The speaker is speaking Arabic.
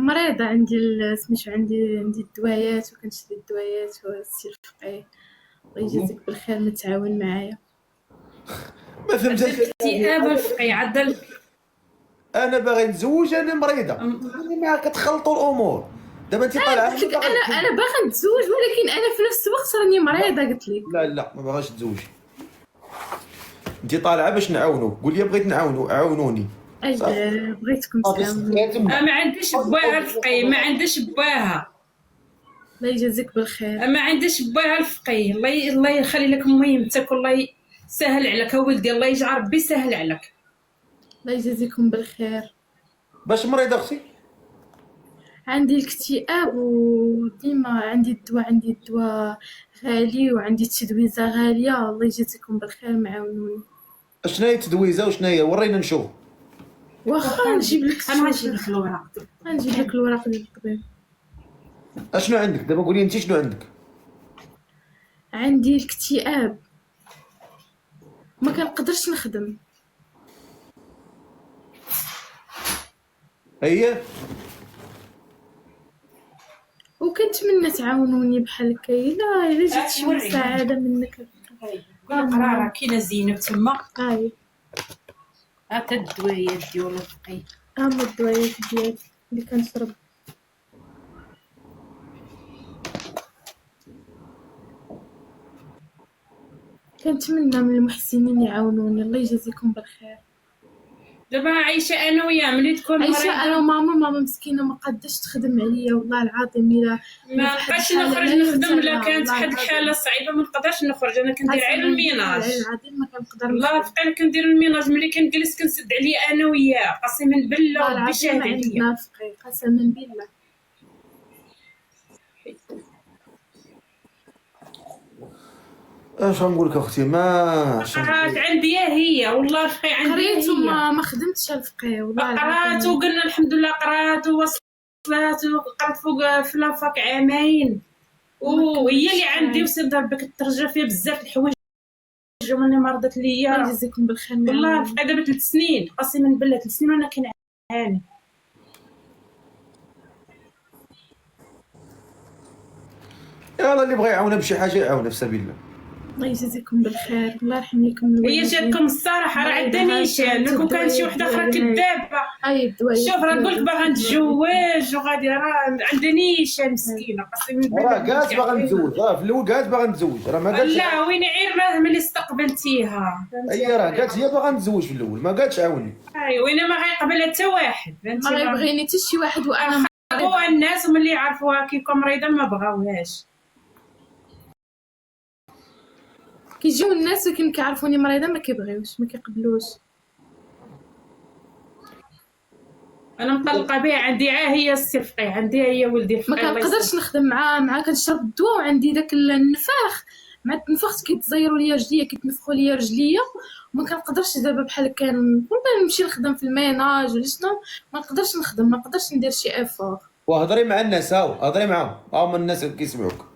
مريضة عندي سميتو عندي الدوايات وكنشري الدوايات والسي الفقيه الله يجازيك بالخير متعاون معايا. ما فهمتش. الاكتئاب الفقي عدل. انا باغي نتزوج، انا مريضه، ما كتخلطوا الامور. دابا انت طالعه قلت لك انا باغا نتزوج ولكن انا في نفس الوقت راني مريضة قلت لك. لا ما باغاش تزوجي. انت طالعه باش نعاونوك، قول لي بغيت عاونوني. اي بغيتكم تعاونوني. ما عنديش باها الفقي، ما عنديش باها. الله يجازيك بالخير. ما عنديش باها الفقي. الله يخلي لك مهمتك والله يسهل عليك ولدي، الله يجعل ربي يسهل عليك. الله يجازيكم بالخير. باش مريضه اختي؟ عندي الاكتئاب وديما عندي الدواء غالي وعندي التدويزة غالية. الله يجازيكم بالخير معاونوني. اشنا هي التدويزه وشنا هي؟ ورينا نشوف. واخا نجيب لك انا غنجيب لك الوراق. غنجيب لك الوراق ديال الطبيب. اشنو عندك دابا؟ قولي انت شنو عندك. عندي الاكتئاب ما كنقدرش نخدم. هي وكنتمنى تعاونوني بحال هكا الا جات شي مساعده منك. قراره كاينه زينب تما. هاي هاتا الدوايات ديال الفقي. هما الدوايات ديالي اللي كنشرب. كنتمنى من المحسنين يعاونوني. الله يجازيكم بالخير. دابا عايشه انا وياه ملي تكون عايشه انا وماما مسكينه ما قادش تخدم عليا والله العظيم. الا ما نبقاش نخرج نخدم. لا كانت واحد الحاله صعيبه ما نقدرش نخرج. انا كندير غير الميناج. العظيم ما كنقدر. الله الفقي انا كندير الميناج ملي كنجلس كنسد عليا انا وياه قسما بالله ربي شاهد عليا. عندنا فقي قسما بالله. اش غنقول لك اختي؟ ما قرات عندي هي والله الفقي عندي. قريت وما خدمتش الفقي والله قرات وقلنا الحمد لله قرات ووصلت وقرات فوق في لافاك عامين وهي اللي عندي وسيد ربك ترجع فيها بزاف الحوايج وماني مرضت ليا. الله يجزيكم بالخير. والله الفقي دابا 3 سنين قسما بالله 3 سنين وانا كنعاني. يلا اللي بغى يعاونها بشي حاجه يعاونها في سبيل الله. الله يجزيكم بالخير. الله يرحم لكم. هي جاتكم الصراحه راه عندها نيشان. كون كانت شي وحده اخرى كدابه شوف راه نقول لك باغا نتزوج وغادي راه عندها نيشان مسكينه قسما بالله. راه قالت باغا نتزوج، راه في الاول قالت باغا نتزوج، راه ما قالتش. لا وين غير ملي استقبلتيها. هي راه قالت هي باغا نتزوج في الاول، ما قالتش عاوني. ايوا وين ما غيقبلها حتى واحد. ما غيبغيني حتى شي واحد وانا هو الناس ملي عرفوها كيكون مريضه ما بغاوهاش. كيجيو الناس ولكن كيعرفوني مريضه ما كيبغيوش ما كيقبلوش. انا مطلقه بها عندي هي الصفقي عندي هي ولدي الفقي. ما كنقدرش نخدم معاه كنشرب الدواء وعندي داك النفاخ مع تنفخت كيتزيروا ليا رجليا كيتنفخوا ليا رجليا وما كنقدرش دابا بحال هكا نمشي نخدم في الميناج ولا شنو. ما نقدرش نخدم ما نقدرش ندير شي افور. وهضري مع الناس، هاو هضري معاهم، هاهما الناس كيسمعوك.